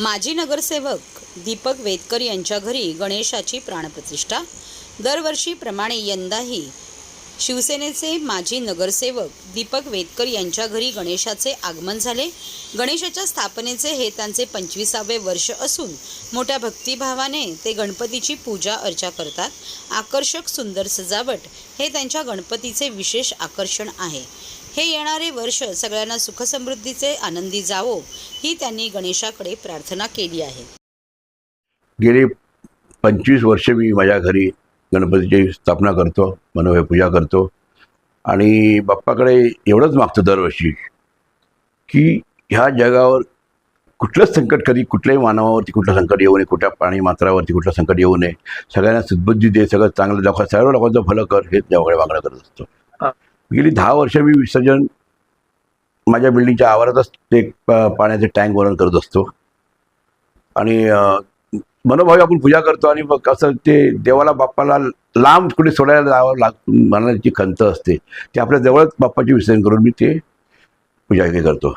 माजी नगरसेवक दीपक वेदकर यांच्या घरी गणेशाची प्राणप्रतिष्ठा। दरवर्षीप्रमाणे यंदाही शिवसेनेचे माजी नगरसेवक दीपक वेदकर यांच्या घरी गणेशाचे आगमन झाले। गणेशाच्या स्थापनेचे हे त्यांचे 25वे वर्ष असून मोठ्या भक्तिभावाने ते गणपतीची पूजा अर्चा करतात। आकर्षक सुंदर सजावट हे त्यांच्या गणपतीचे विशेष आकर्षण आहे। हे येणारे वर्ष सगळ्यांना सुखसमृद्धीचे आनंदी जावो ही त्यांनी गणेशाकडे प्रार्थना केली आहे। गेली 25 वर्षे मी माझ्या घरी गणपतीची स्थापना करतो, मनोभावे पूजा करतो आणि बाप्पाकडे एवढंच मागतो दरवर्षी की ह्या जगावर कुठलंच संकट, कधी कुठल्याही मानवावरती कुठलं संकट येऊ नये, कुठल्या प्राणी मात्रावरती कुठलं संकट येऊ नये, सगळ्यांना सद्बुद्धी दे, सगळं चांगलं दाखवा, सर्व लोकांचं भलं कर, हेच देवाकडे मागणं करत असतो। गेली 10 वर्ष मी विसर्जन माझ्या बिल्डिंगच्या आवारातच एक पाण्याचे टँक बनवून करत असतो आणि मनोभावे आपण पूजा करतो आणि मग असं ते देवाला बाप्पाला लांब कुठे सोडायला जावं मनाची खंत असते, ते आपल्या जवळच बाप्पाची विसर्जन करून मी ते पूजा करतो।